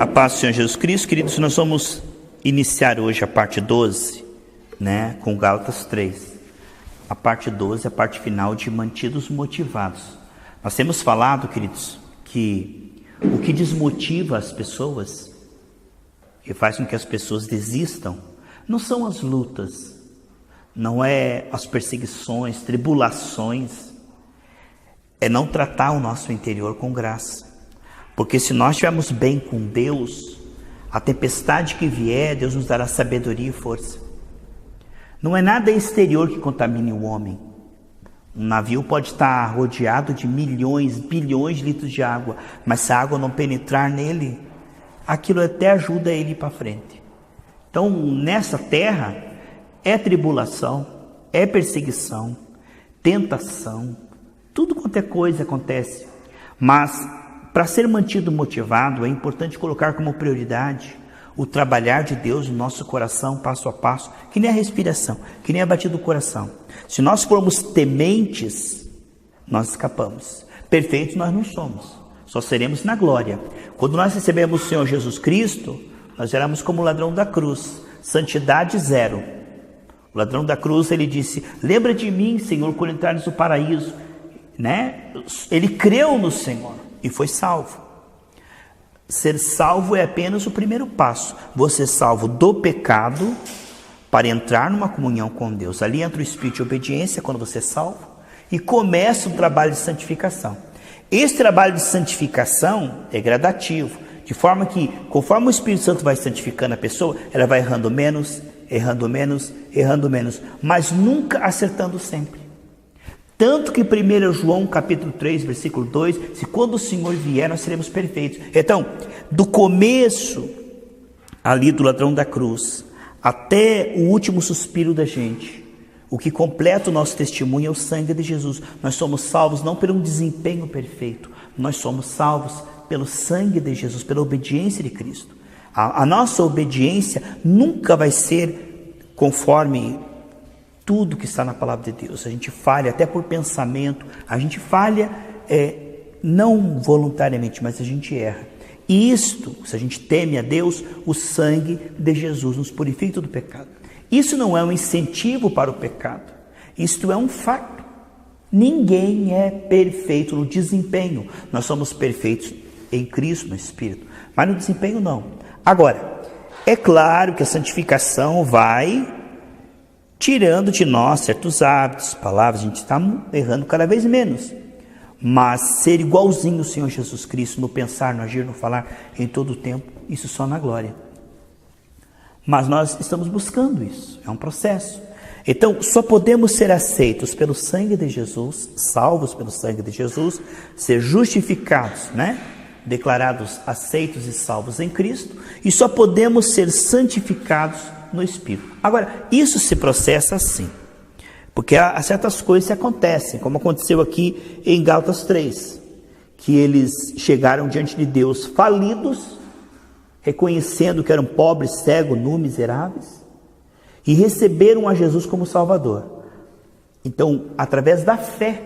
A paz do Senhor Jesus Cristo, queridos, nós vamos iniciar hoje a parte 12, com Gálatas 3. A parte 12 é a parte final de mantidos motivados. Nós temos falado, queridos, que o que desmotiva as pessoas e faz com que as pessoas desistam não são as lutas, não é as perseguições, tribulações, é não tratar o nosso interior com graça. Porque se nós estivermos bem com Deus, a tempestade que vier, Deus nos dará sabedoria e força. Não é nada exterior que contamine o homem. Um navio pode estar rodeado de milhões, bilhões de litros de água, mas se a água não penetrar nele, aquilo até ajuda ele para frente. Então, nessa terra, é tribulação, é perseguição, tentação, tudo quanto é coisa acontece. Mas, para ser mantido motivado, é importante colocar como prioridade o trabalhar de Deus no nosso coração, passo a passo, que nem a respiração, que nem a batida do coração. Se nós formos tementes, nós escapamos. Perfeitos nós não somos, só seremos na glória. Quando nós recebemos o Senhor Jesus Cristo, nós éramos como o ladrão da cruz, santidade zero. O ladrão da cruz, ele disse: lembra de mim, Senhor, quando entrares no paraíso. Ele creu no Senhor e foi salvo. Ser salvo é apenas o primeiro passo. Você é salvo do pecado para entrar numa comunhão com Deus. Ali entra o espírito de obediência quando você é salvo e começa o trabalho de santificação. Esse trabalho de santificação é gradativo, de forma que conforme o Espírito Santo vai santificando a pessoa, ela vai errando menos, mas nunca acertando sempre. Tanto que 1 João capítulo 3, versículo 2, se quando o Senhor vier, nós seremos perfeitos. Então, do começo ali do ladrão da cruz, até o último suspiro da gente, o que completa o nosso testemunho é o sangue de Jesus. Nós somos salvos não por um desempenho perfeito, nós somos salvos pelo sangue de Jesus, pela obediência de Cristo. A nossa obediência nunca vai ser conforme tudo que está na palavra de Deus. A gente falha até por pensamento, a gente falha não voluntariamente, mas a gente erra. E isto, se a gente teme a Deus, o sangue de Jesus nos purifica do pecado. Isso não é um incentivo para o pecado, isto é um fato. Ninguém é perfeito no desempenho, nós somos perfeitos em Cristo, no Espírito, mas no desempenho não. Agora, é claro que a santificação vai tirando de nós certos hábitos, palavras, a gente está errando cada vez menos. Mas ser igualzinho ao Senhor Jesus Cristo, no pensar, no agir, no falar, em todo o tempo, isso só na glória. Mas nós estamos buscando isso, é um processo. Então, só podemos ser aceitos pelo sangue de Jesus, salvos pelo sangue de Jesus, ser justificados, declarados aceitos e salvos em Cristo, e só podemos ser santificados no Espírito. Agora, isso se processa assim, porque há certas coisas que acontecem, como aconteceu aqui em Gálatas 3, que eles chegaram diante de Deus falidos, reconhecendo que eram pobres, cegos, nus, miseráveis, e receberam a Jesus como Salvador. Então, através da fé,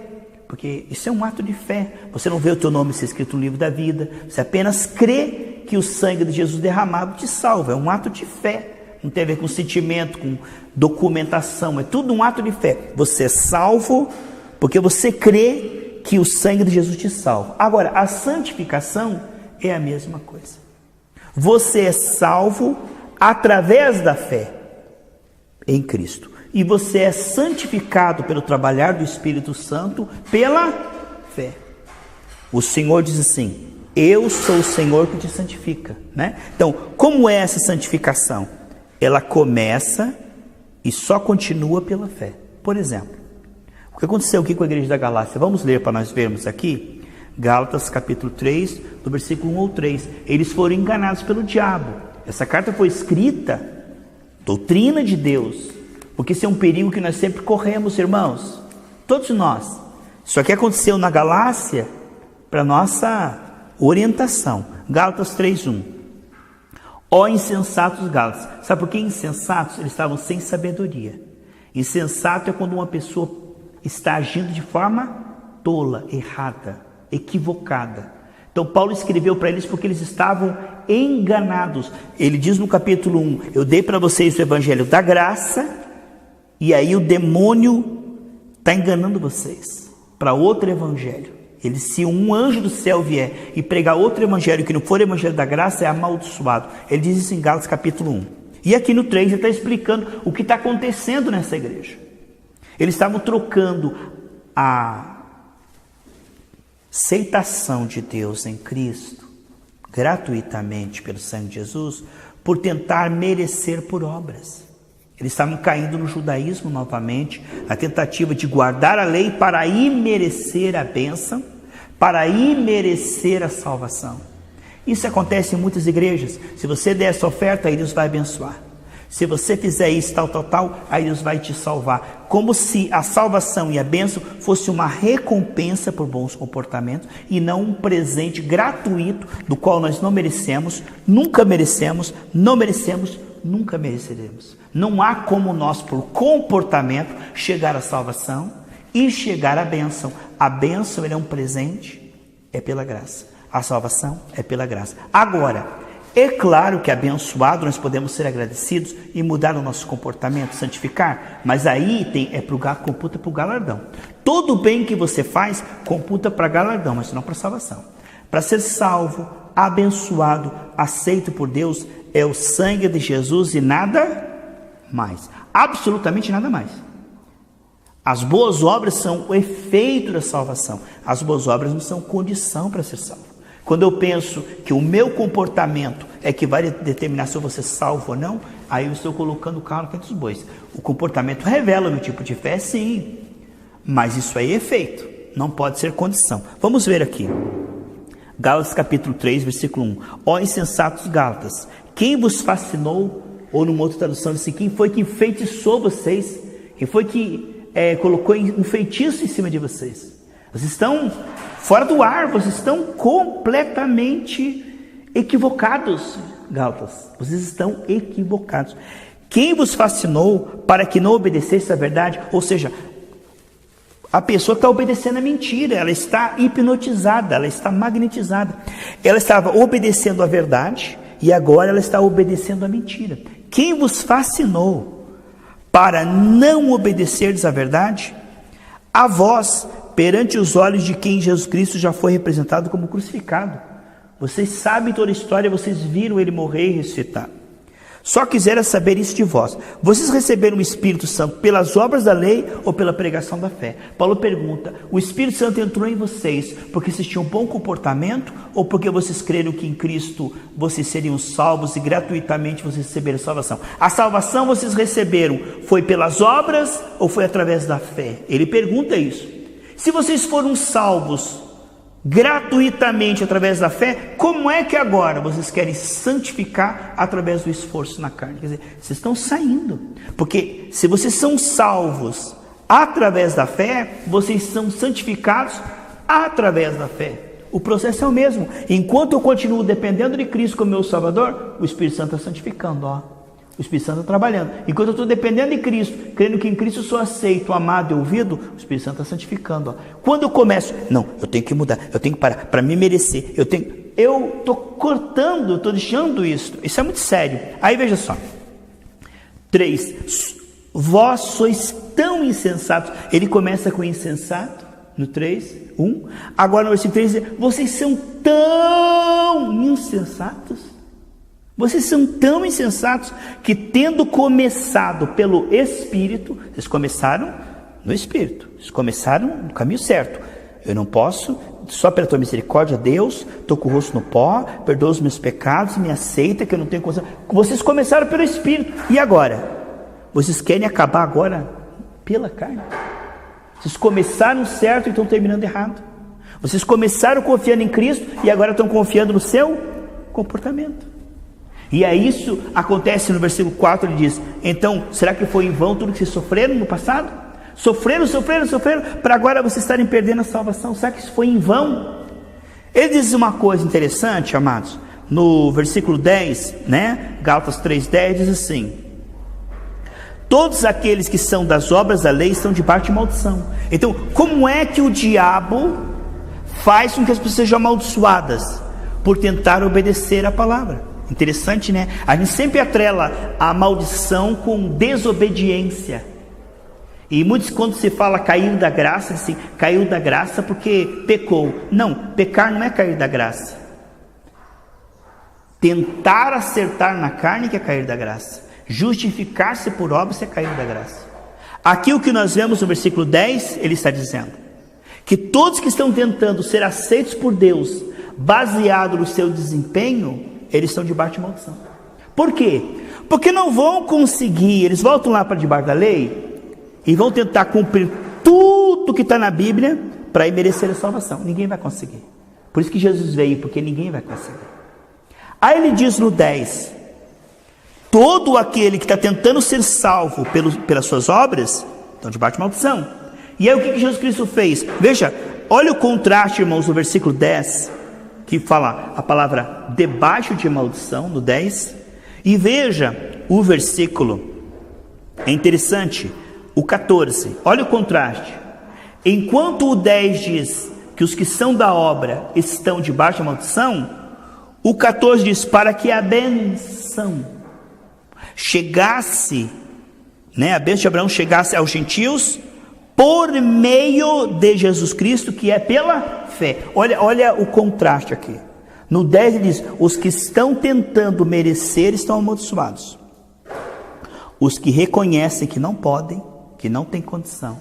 porque isso é um ato de fé, você não vê o teu nome ser escrito no livro da vida, você apenas crê que o sangue de Jesus derramado te salva, é um ato de fé. Não tem a ver com sentimento, com documentação, é tudo um ato de fé. Você é salvo porque você crê que o sangue de Jesus te salva. Agora, a santificação é a mesma coisa. Você é salvo através da fé em Cristo. E você é santificado pelo trabalhar do Espírito Santo pela fé. O Senhor diz assim: eu sou o Senhor que te santifica. Então, como é essa santificação? Ela começa e só continua pela fé. Por exemplo, o que aconteceu aqui com a igreja da Galácia? Vamos ler para nós vermos aqui. Gálatas capítulo 3, do versículo 1 ao 3. Eles foram enganados pelo diabo. Essa carta foi escrita, doutrina de Deus, porque isso é um perigo que nós sempre corremos, irmãos. Todos nós. Isso aqui aconteceu na Galácia para nossa orientação. Gálatas 3:1. Ó insensatos Gálatas. Sabe por que insensatos? Eles estavam sem sabedoria. Insensato é quando uma pessoa está agindo de forma tola, errada, equivocada. Então Paulo escreveu para eles porque eles estavam enganados. Ele diz no capítulo 1, eu dei para vocês o evangelho da graça, e aí o demônio está enganando vocês para outro evangelho. Ele, se um anjo do céu vier e pregar outro evangelho que não for o evangelho da graça, é amaldiçoado. Ele diz isso em Gálatas capítulo 1. E aqui no 3 ele está explicando o que está acontecendo nessa igreja. Eles estavam trocando a aceitação de Deus em Cristo, gratuitamente pelo sangue de Jesus, por tentar merecer por obras. Eles estavam caindo no judaísmo novamente, a tentativa de guardar a lei para aí merecer a bênção, para aí merecer a salvação. Isso acontece em muitas igrejas. Se você der essa oferta, aí Deus vai abençoar. Se você fizer isso, tal, aí Deus vai te salvar. Como se a salvação e a bênção fosse uma recompensa por bons comportamentos e não um presente gratuito do qual nós não merecemos, nunca merecemos, não merecemos, nunca mereceremos. Não há como nós, por comportamento, chegar à salvação e chegar à bênção. A bênção é um presente, é pela graça. A salvação é pela graça. Agora, é claro que abençoado nós podemos ser agradecidos e mudar o nosso comportamento, santificar, mas aí computa para o galardão. Todo bem que você faz computa para galardão, mas não para salvação. Para ser salvo, abençoado, aceito por Deus, é o sangue de Jesus e nada mais, absolutamente nada mais. As boas obras são o efeito da salvação. As boas obras não são condição para ser salvo. Quando eu penso que o meu comportamento é que vai determinar se eu vou ser salvo ou não, aí eu estou colocando o carro entre os bois. O comportamento revela o meu tipo de fé, sim, mas isso aí é efeito, não pode ser condição. Vamos ver aqui, Gálatas capítulo 3, versículo 1. Ó insensatos Gálatas, quem vos fascinou, ou numa outra tradução diz assim, quem foi que enfeitiçou vocês? Quem foi que colocou um feitiço em cima de vocês? Vocês estão fora do ar, vocês estão completamente equivocados, Gálatas. Vocês estão equivocados. Quem vos fascinou para que não obedecesse à verdade? Ou seja, a pessoa está obedecendo a mentira, ela está hipnotizada, ela está magnetizada. Ela estava obedecendo a verdade e agora ela está obedecendo a mentira. Quem vos fascinou para não obedecerdes à verdade? A vós, perante os olhos de quem Jesus Cristo já foi representado como crucificado. Vocês sabem toda a história, vocês viram ele morrer e ressuscitar. Só quisera saber isso de vós. Vocês receberam o Espírito Santo pelas obras da lei ou pela pregação da fé? Paulo pergunta, o Espírito Santo entrou em vocês porque vocês tinham um bom comportamento ou porque vocês creram que em Cristo vocês seriam salvos e gratuitamente vocês receberam salvação? A salvação vocês receberam foi pelas obras ou foi através da fé? Ele pergunta isso. Se vocês foram salvos gratuitamente através da fé, como é que agora vocês querem santificar através do esforço na carne? Quer dizer, vocês estão saindo, porque se vocês são salvos através da fé, vocês são santificados através da fé. O processo é o mesmo. Enquanto eu continuo dependendo de Cristo como meu Salvador, o Espírito Santo está santificando, o Espírito Santo está trabalhando. Enquanto eu estou dependendo de Cristo, crendo que em Cristo eu sou aceito, amado e ouvido, o Espírito Santo está santificando. Quando eu começo, não, eu tenho que mudar, eu tenho que parar, para me merecer, eu estou cortando, eu estou deixando isso. Isso é muito sério. Aí veja só. 3. Vós sois tão insensatos. Ele começa com insensato, no 3, 1. Agora no versículo 3, vocês são tão insensatos. Vocês são tão insensatos que, tendo começado pelo Espírito, vocês começaram no Espírito, vocês começaram no caminho certo. Eu não posso, só pela tua misericórdia, Deus, estou com o rosto no pó, perdoa os meus pecados, me aceita que eu não tenho condição. Vocês começaram pelo Espírito, e agora? Vocês querem acabar agora pela carne? Vocês começaram certo e estão terminando errado. Vocês começaram confiando em Cristo e agora estão confiando no seu comportamento. E aí isso acontece no versículo 4, ele diz, então, será que foi em vão tudo que vocês sofreram no passado? Sofreram, para agora vocês estarem perdendo a salvação. Será que isso foi em vão? Ele diz uma coisa interessante, amados, no versículo 10, Gálatas 3:10, diz assim, todos aqueles que são das obras da lei estão debaixo de maldição. Então, como é que o diabo faz com que as pessoas sejam amaldiçoadas? por tentar obedecer a palavra. Interessante, né? A gente sempre atrela a maldição com desobediência. E muitos, quando se fala cair da graça, assim, caiu da graça porque pecou. Não, pecar não é cair da graça. Tentar acertar na carne que é cair da graça. Justificar-se por obras é cair da graça. Aqui o que nós vemos no versículo 10, ele está dizendo que todos que estão tentando ser aceitos por Deus, baseado no seu desempenho, eles estão debaixo de maldição. Por quê? Porque não vão conseguir, eles voltam lá para debaixo da lei e vão tentar cumprir tudo que está na Bíblia para merecer a salvação. Ninguém vai conseguir. Por isso que Jesus veio, porque ninguém vai conseguir. Aí ele diz no 10, todo aquele que está tentando ser salvo pelas suas obras, estão debaixo de maldição. E aí o que Jesus Cristo fez? Veja, olha o contraste, irmãos, no versículo 10, que fala a palavra debaixo de maldição, no 10, e veja o versículo, é interessante, o 14, olha o contraste. Enquanto o 10 diz que os que são da obra estão debaixo de maldição, o 14 diz, para que a benção chegasse, a bênção de Abraão chegasse aos gentios, por meio de Jesus Cristo, que é pela fé. Olha o contraste aqui. No 10 ele diz, os que estão tentando merecer estão amaldiçoados. Os que reconhecem que não podem, que não têm condição,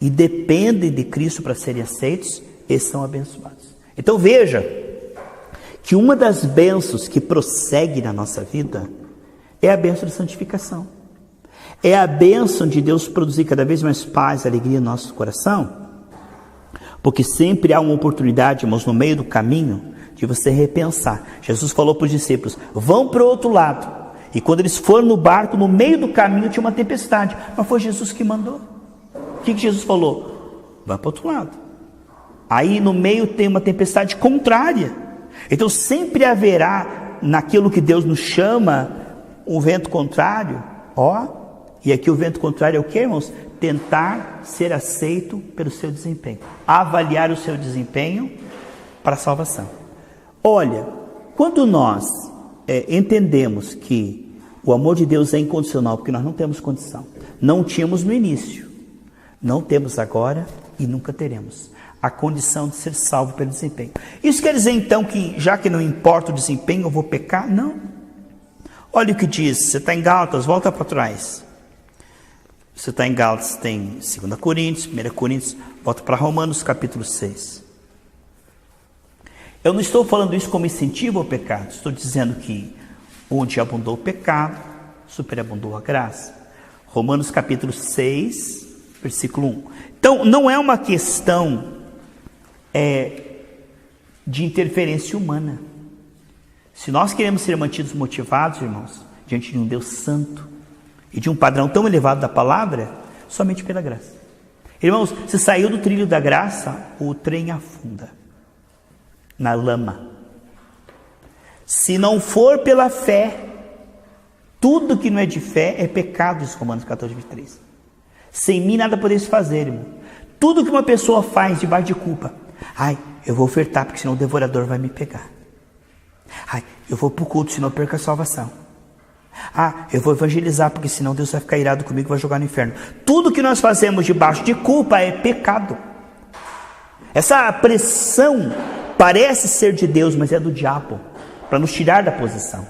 e dependem de Cristo para serem aceitos, esses são abençoados. Então veja, que uma das bênçãos que prossegue na nossa vida, é a bênção de santificação. É a bênção de Deus produzir cada vez mais paz e alegria no nosso coração. Porque sempre há uma oportunidade, irmãos, no meio do caminho, de você repensar. Jesus falou para os discípulos, vão para o outro lado. E quando eles foram no barco, no meio do caminho tinha uma tempestade. Mas foi Jesus que mandou. O que Jesus falou? Vai para o outro lado. Aí no meio tem uma tempestade contrária. Então sempre haverá, naquilo que Deus nos chama, um vento contrário. E aqui o vento contrário é o que, irmãos? Tentar ser aceito pelo seu desempenho. Avaliar o seu desempenho para a salvação. Olha, quando nós entendemos que o amor de Deus é incondicional, porque nós não temos condição. Não tínhamos no início. Não temos agora e nunca teremos. A condição de ser salvo pelo desempenho. Isso quer dizer então que, já que não importa o desempenho, eu vou pecar? Não. Olha o que diz, você está em Gálatas, volta para trás. Você está em Gálatas, tem 2 Coríntios, 1 Coríntios, volta para Romanos capítulo 6. Eu não estou falando isso como incentivo ao pecado, estou dizendo que onde abundou o pecado, superabundou a graça. Romanos capítulo 6, versículo 1. Então, não é uma questão de interferência humana. Se nós queremos ser mantidos motivados, irmãos, diante de um Deus santo e de um padrão tão elevado da palavra, somente pela graça. Irmãos, se saiu do trilho da graça, o trem afunda na lama. Se não for pela fé, tudo que não é de fé é pecado, diz Romanos 14, 23. Sem mim nada podeis fazer, irmão. Tudo que uma pessoa faz debaixo de culpa. Eu vou ofertar, porque senão o devorador vai me pegar. Eu vou para o culto, senão eu perco a salvação. Eu vou evangelizar, porque senão Deus vai ficar irado comigo e vai jogar no inferno. Tudo que nós fazemos debaixo de culpa é pecado. Essa pressão parece ser de Deus, mas é do diabo, para nos tirar da posição.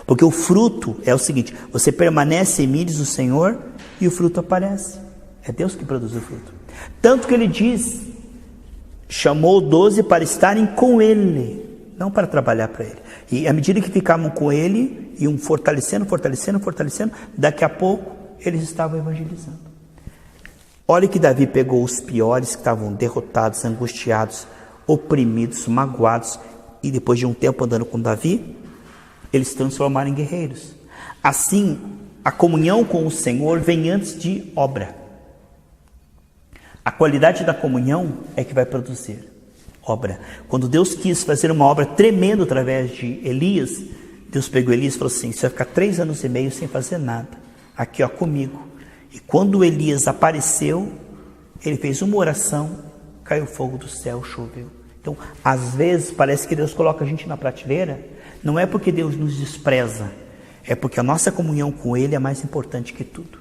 Porque o fruto é o seguinte, você permanece em mim, diz o Senhor, e o fruto aparece. É Deus que produz o fruto. Tanto que ele diz, chamou 12 para estarem com ele, não para trabalhar para ele. E à medida que ficavam com ele, iam fortalecendo, daqui a pouco eles estavam evangelizando. Olha que Davi pegou os piores que estavam derrotados, angustiados, oprimidos, magoados, e depois de um tempo andando com Davi, eles se transformaram em guerreiros. Assim, a comunhão com o Senhor vem antes de obra. A qualidade da comunhão é que vai produzir obra. Quando Deus quis fazer uma obra tremenda através de Elias, Deus pegou Elias e falou assim, você vai ficar 3 anos e meio sem fazer nada, aqui comigo. E quando Elias apareceu, ele fez uma oração, caiu fogo do céu, choveu. Então, às vezes, parece que Deus coloca a gente na prateleira, não é porque Deus nos despreza, é porque a nossa comunhão com Ele é mais importante que tudo.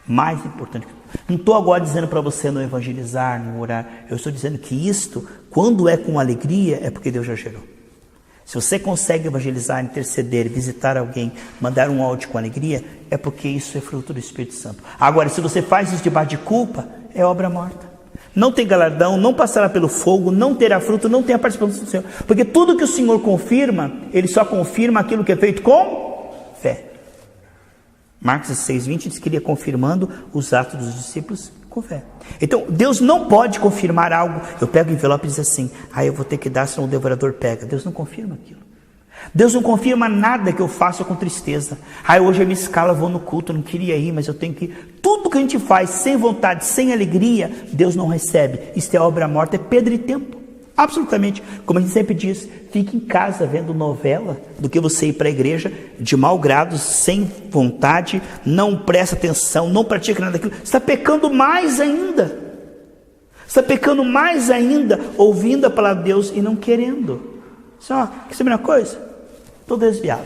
Mais importante que tudo. Não estou agora dizendo para você não evangelizar, não orar. Eu estou dizendo que isto, quando é com alegria, é porque Deus já gerou. Se você consegue evangelizar, interceder, visitar alguém, mandar um áudio com alegria, é porque isso é fruto do Espírito Santo. Agora, se você faz isso debaixo de culpa, é obra morta. Não tem galardão, não passará pelo fogo, não terá fruto, não tem a participação do Senhor. Porque tudo que o Senhor confirma, Ele só confirma aquilo que é feito com fé. Marcos 16:20 diz que Ele ia confirmando os atos dos discípulos com fé. Então, Deus não pode confirmar algo. Eu pego o envelope e diz assim, eu vou ter que dar, senão o devorador pega. Deus não confirma aquilo. Deus não confirma nada que eu faça com tristeza. Hoje a minha escala, vou no culto, eu não queria ir, mas eu tenho que ir. Tudo que a gente faz sem vontade, sem alegria, Deus não recebe. Isto é obra morta, é perda de tempo. Absolutamente. Como a gente sempre diz, fique em casa vendo novela, do que você ir para a igreja de mau grado, sem vontade, não presta atenção, não pratica nada daquilo. Você está pecando mais ainda. Você está pecando mais ainda, ouvindo a palavra de Deus e não querendo. Só, quer saber uma coisa? Estou desviado.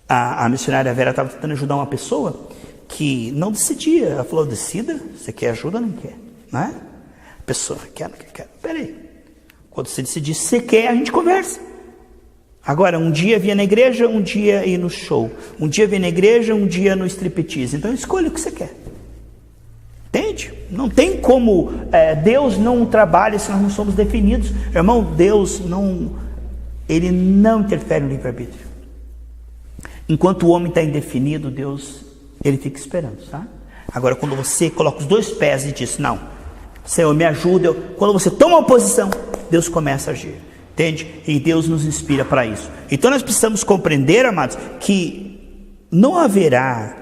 A missionária Vera estava tentando ajudar uma pessoa que não decidia. Ela falou, decida, você quer ajuda ou não quer? Não é? A pessoa, quer, não quer. Peraí. Quando você decidir se você quer, a gente conversa. Agora, um dia vinha na igreja, um dia ia no show. Um dia vinha na igreja, um dia no striptease. Então escolha o que você quer. Entende? Não tem como, Deus não trabalha se nós não somos definidos. Irmão, Deus Ele não interfere no livre-arbítrio. Enquanto o homem está indefinido, Deus, Ele fica esperando, tá? Agora, quando você coloca os dois pés e diz, não, Senhor, me ajuda. Quando você toma uma posição, Deus começa a agir. Entende? E Deus nos inspira para isso. Então nós precisamos compreender, amados, que não haverá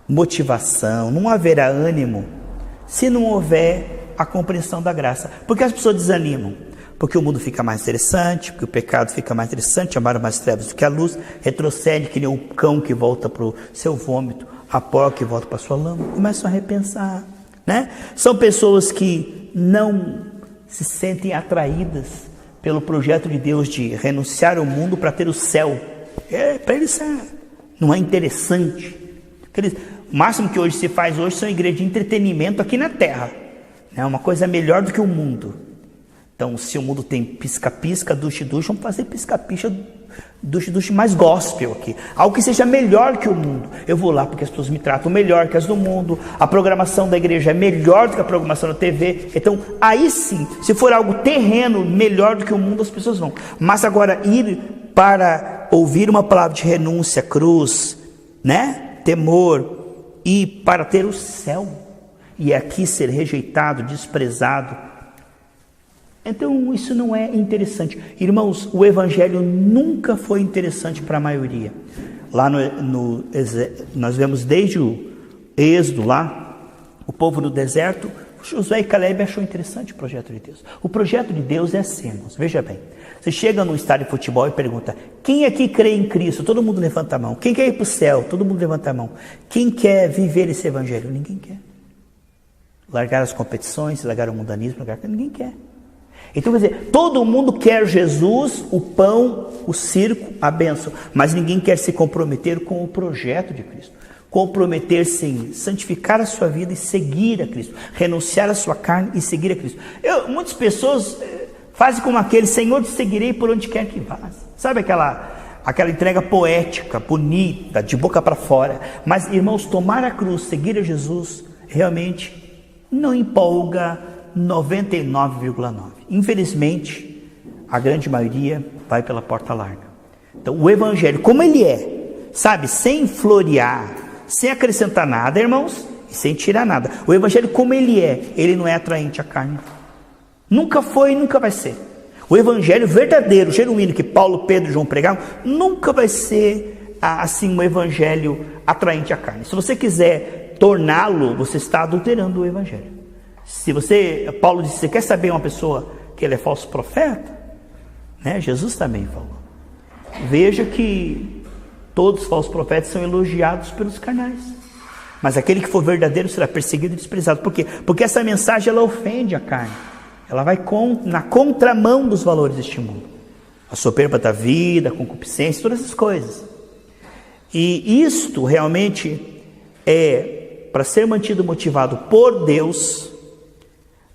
motivação, não haverá ânimo, se não houver a compreensão da graça. Porque as pessoas desanimam? Porque o mundo fica mais interessante, porque o pecado fica mais interessante, amaram mais trevas do que a luz, retrocede que nem o cão que volta para o seu vômito, a porca que volta para a sua lama, começam a repensar, né? São pessoas que não se sentem atraídas pelo projeto de Deus de renunciar ao mundo para ter o céu. Para eles não é interessante. O máximo que hoje se faz hoje são igrejas de entretenimento aqui na terra, né? Uma coisa melhor do que o mundo. Então, se o mundo tem pisca-pisca, duche-duche, vamos fazer pisca-pisca, duche-duche mais gospel aqui. Algo que seja melhor que o mundo. Eu vou lá porque as pessoas me tratam melhor que as do mundo. A programação da igreja é melhor do que a programação da TV. Então, aí sim, se for algo terreno, melhor do que o mundo, as pessoas vão. Mas agora, ir para ouvir uma palavra de renúncia, cruz, né? Temor, e para ter o céu. E aqui ser rejeitado, desprezado. Então isso não é interessante. Irmãos, o evangelho nunca foi interessante para a maioria. Lá nós vemos desde o Êxodo lá, o povo no deserto, Josué e Caleb achou interessante o projeto de Deus. O projeto de Deus é assim, irmãos, veja bem. Você chega num estádio de futebol e pergunta, quem aqui crê em Cristo? Todo mundo levanta a mão. Quem quer ir para o céu? Todo mundo levanta a mão. Quem quer viver esse evangelho? Ninguém quer. Largar as competições, largar o mundanismo, ninguém quer. Então, quer dizer, todo mundo quer Jesus, o pão, o circo, a bênção, mas ninguém quer se comprometer com o projeto de Cristo. Comprometer-se em santificar a sua vida e seguir a Cristo. Renunciar à sua carne e seguir a Cristo. Muitas pessoas fazem como aquele, Senhor, te seguirei por onde quer que vás. Sabe aquela entrega poética, bonita, de boca para fora. Mas, irmãos, tomar a cruz, seguir a Jesus, realmente não empolga 99,9%. Infelizmente, a grande maioria vai pela porta larga. Então, o evangelho, como ele é, sabe, sem florear, sem acrescentar nada, irmãos, e sem tirar nada. O evangelho, como ele é, ele não é atraente à carne. Nunca foi e nunca vai ser. O evangelho verdadeiro, genuíno, que Paulo, Pedro e João pregavam, nunca vai ser, assim, um evangelho atraente à carne. Se você quiser torná-lo, você está adulterando o evangelho. Se Paulo disse, você quer saber uma pessoa que ele é falso profeta? Né? Jesus também falou. Veja que todos os falsos profetas são elogiados pelos carnais. Mas aquele que for verdadeiro será perseguido e desprezado. Por quê? Porque essa mensagem ela ofende a carne. Ela vai na contramão dos valores deste mundo. A soberba da vida, a concupiscência, todas essas coisas. E isto realmente é para ser mantido motivado por Deus,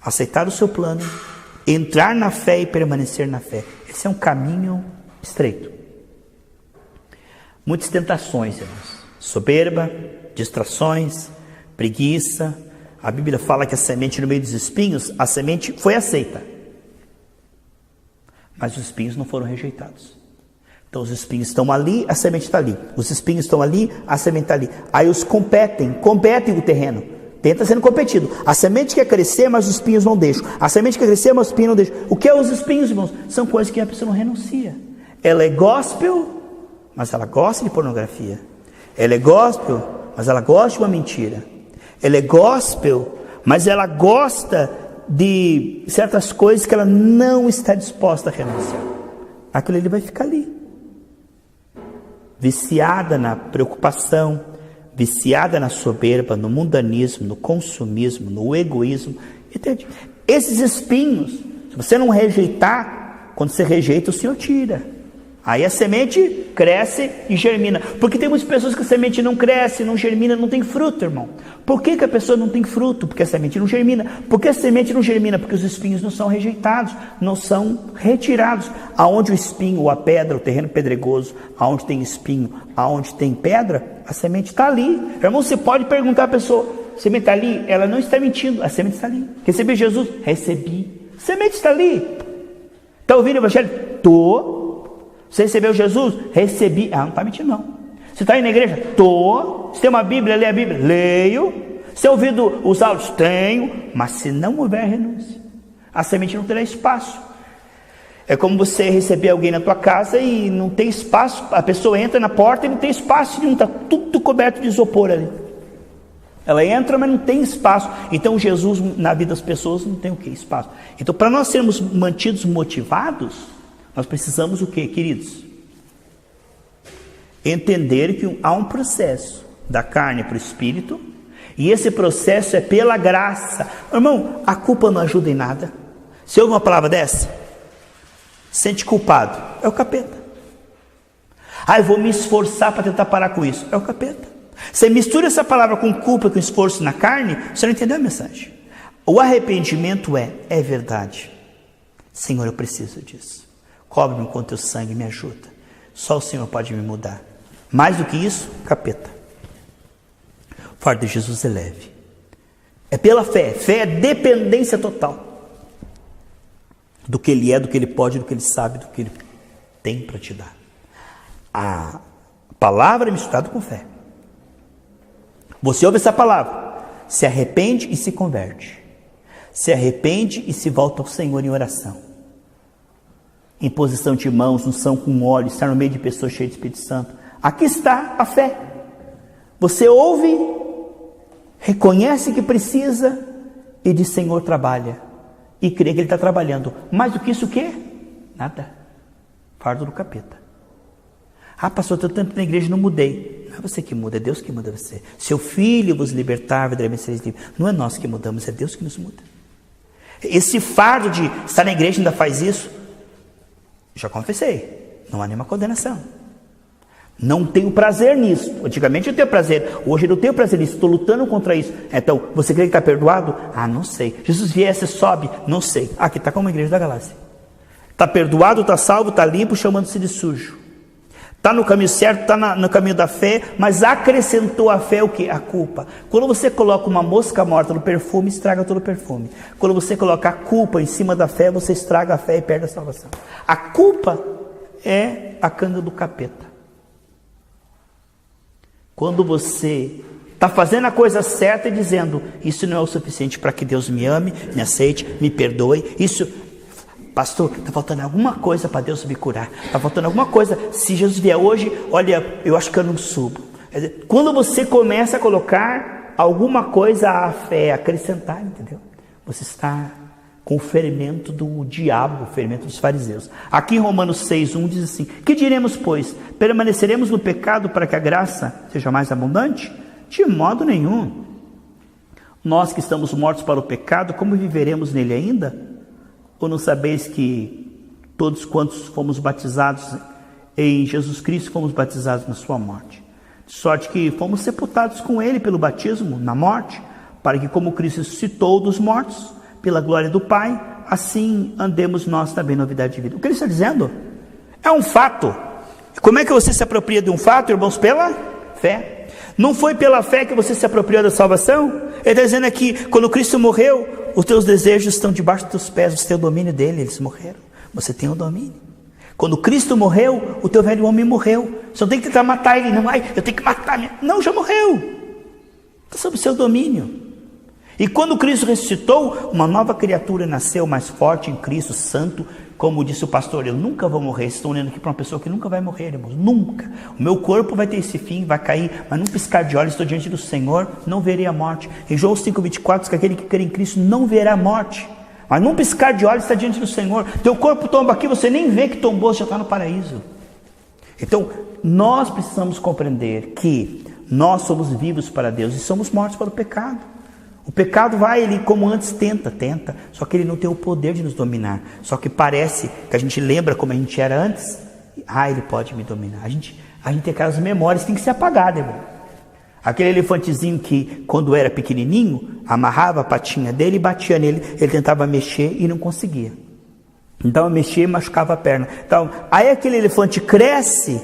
aceitar o seu plano, entrar na fé e permanecer na fé. Esse é um caminho estreito. Muitas tentações, irmãos. Soberba, distrações, preguiça. A Bíblia fala que a semente no meio dos espinhos, a semente foi aceita, mas os espinhos não foram rejeitados. Então os espinhos estão ali, a semente está ali. Os espinhos estão ali, a semente está ali. Aí os competem o terreno. Tenta sendo competido. A semente quer crescer, mas os espinhos não deixam. A semente quer crescer, mas os espinhos não deixam. O que é os espinhos, irmãos? São coisas que a pessoa não renuncia. Ela é gospel, mas ela gosta de pornografia. Ela é gospel, mas ela gosta de uma mentira. Ela é gospel, mas ela gosta de certas coisas que ela não está disposta a renunciar. Aquilo ali vai ficar ali. Viciada na preocupação, viciada na soberba, no mundanismo, no consumismo, no egoísmo. Entende? Esses espinhos, se você não rejeitar, quando você rejeita, o Senhor tira. Aí a semente cresce e germina. Porque tem muitas pessoas que a semente não cresce, não germina, não tem fruto, irmão. Por que a pessoa não tem fruto? Porque a semente não germina. Por que a semente não germina? Porque os espinhos não são rejeitados, não são retirados. Aonde o espinho, ou a pedra, o terreno pedregoso, aonde tem espinho, aonde tem pedra, a semente está ali. Irmão, você pode perguntar à pessoa, a semente está ali? Ela não está mentindo, a semente está ali. Recebeu Jesus? Recebi. A semente está ali. Está ouvindo o evangelho? Estou. Você recebeu Jesus? Recebi. Ah, não está mentindo não. Você está aí na igreja? Estou. Você tem uma Bíblia? Lê a Bíblia? Leio. Você tem ouvido os áudios? Tenho. Mas se não houver renúncia, a semente não terá espaço. É como você receber alguém na tua casa e não tem espaço. A pessoa entra na porta e não tem espaço nenhum. Está tudo coberto de isopor ali. Ela entra, mas não tem espaço. Então Jesus na vida das pessoas não tem o que? Espaço. Então para nós sermos mantidos motivados, nós precisamos o que, queridos? Entender que há um processo da carne para o espírito, e esse processo é pela graça. Irmão, a culpa não ajuda em nada. Se ouve uma palavra dessa, sente culpado, é o capeta. Eu vou me esforçar para tentar parar com isso, é o capeta. Você mistura essa palavra com culpa e com esforço na carne, você não entendeu a mensagem. O arrependimento é verdade. Senhor, eu preciso disso. Cobre-me com teu sangue, me ajuda. Só o Senhor pode me mudar. Mais do que isso, capeta. O fardo de Jesus é leve. É pela fé. Fé é dependência total do que Ele é, do que Ele pode, do que Ele sabe, do que Ele tem para te dar. A palavra é misturada com fé. Você ouve essa palavra, se arrepende e se converte. Se arrepende e se volta ao Senhor em oração. Imposição de mãos, unção com óleo, estar no meio de pessoas cheias de Espírito Santo. Aqui está a fé. Você ouve, reconhece que precisa e diz: Senhor, trabalha. E crê que Ele está trabalhando. Mais do que isso, o quê? Nada. Fardo do capeta. Pastor, eu estou tanto na igreja e não mudei. Não é você que muda, é Deus que muda você. Seu Filho vos libertar, verdadeiramente sereis livres. Não é nós que mudamos, é Deus que nos muda. Esse fardo de estar na igreja ainda faz isso. Já confessei, não há nenhuma condenação. Não tenho prazer nisso. Antigamente eu tenho prazer, hoje eu não tenho prazer nisso, estou lutando contra isso. Então, você crê que está perdoado? Não sei. Jesus vier, você sobe? Não sei. Aqui está como a igreja da Galácia. Está perdoado, está salvo, está limpo, chamando-se de sujo. Está no caminho certo, está no caminho da fé, mas acrescentou a fé o quê? A culpa. Quando você coloca uma mosca morta no perfume, estraga todo o perfume. Quando você coloca a culpa em cima da fé, você estraga a fé e perde a salvação. A culpa é a canga do capeta. Quando você está fazendo a coisa certa e dizendo: isso não é o suficiente para que Deus me ame, me aceite, me perdoe, isso... Pastor, está faltando alguma coisa para Deus me curar. Está faltando alguma coisa. Se Jesus vier hoje, olha, eu acho que eu não subo. Quando você começa a colocar alguma coisa à fé, acrescentar, entendeu? Você está com o fermento do diabo, o fermento dos fariseus. Aqui em Romanos 6:1 diz assim: que diremos, pois? Permaneceremos no pecado para que a graça seja mais abundante? De modo nenhum. Nós que estamos mortos para o pecado, como viveremos nele ainda? Ou não sabeis que todos quantos fomos batizados em Jesus Cristo, fomos batizados na sua morte? De sorte que fomos sepultados com ele pelo batismo na morte, para que como Cristo ressuscitou dos mortos, pela glória do Pai, assim andemos nós também na novidade de vida. O que ele está dizendo? É um fato. Como é que você se apropria de um fato, irmãos? Pela fé. Não foi pela fé que você se apropriou da salvação? Ele está dizendo aqui, quando Cristo morreu, os teus desejos estão debaixo dos teus pés, você tem o domínio dele, eles morreram. Você tem o domínio. Quando Cristo morreu, o teu velho homem morreu. Você não tem que tentar matar ele, não. Ai, eu tenho que matar minha... Não, já morreu. Está sob o seu domínio. E quando Cristo ressuscitou, uma nova criatura nasceu mais forte em Cristo, santo. Como disse o pastor, eu nunca vou morrer. Estou olhando aqui para uma pessoa que nunca vai morrer, irmãos. Nunca. O meu corpo vai ter esse fim, vai cair, mas num piscar de olhos estou diante do Senhor, não verei a morte. Em João 5,24 diz que aquele que crê em Cristo não verá a morte. Mas num piscar de olhos está diante do Senhor. Teu corpo tomba aqui, você nem vê que tombou, já está no paraíso. Então, nós precisamos compreender que nós somos vivos para Deus e somos mortos para o pecado. O pecado vai, ele como antes tenta, só que ele não tem o poder de nos dominar. Só que parece que a gente lembra como a gente era antes. Ele pode me dominar. A gente tem aquelas memórias, tem que ser apagada, irmão. Aquele elefantezinho que, quando era pequenininho, amarrava a patinha dele e batia nele, ele tentava mexer e não conseguia. Então, mexer e machucava a perna. Então, aí aquele elefante cresce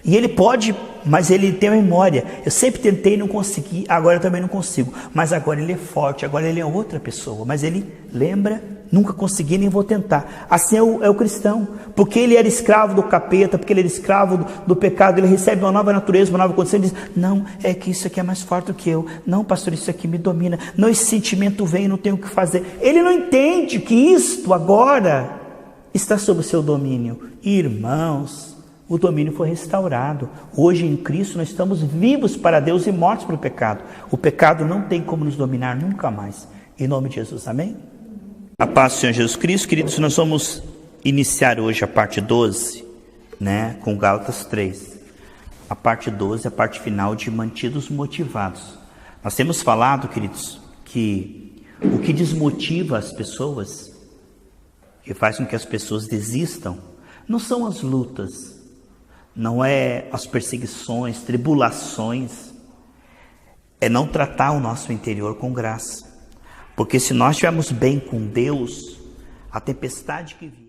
e ele pode, mas ele tem memória. Eu sempre tentei e não consegui, agora eu também não consigo. Mas agora ele é forte, agora ele é outra pessoa. Mas ele lembra, nunca consegui, nem vou tentar. Assim é o cristão. Porque ele era escravo do capeta, porque ele era escravo do pecado, ele recebe uma nova natureza, uma nova condição, e diz, não, é que isso aqui é mais forte do que eu. Não, pastor, isso aqui me domina. Não, esse sentimento vem, não tenho o que fazer. Ele não entende que isto agora está sob o seu domínio. Irmãos, o domínio foi restaurado. Hoje em Cristo nós estamos vivos para Deus e mortos para o pecado. O pecado não tem como nos dominar nunca mais. Em nome de Jesus, amém? A paz do Senhor Jesus Cristo, queridos, nós vamos iniciar hoje a parte 12, com Gálatas 3. A parte 12, a parte final de mantidos motivados. Nós temos falado, queridos, que o que desmotiva as pessoas, que faz com que as pessoas desistam, não são as lutas, não é as perseguições, tribulações, é não tratar o nosso interior com graça. Porque se nós estivermos bem com Deus, a tempestade que vier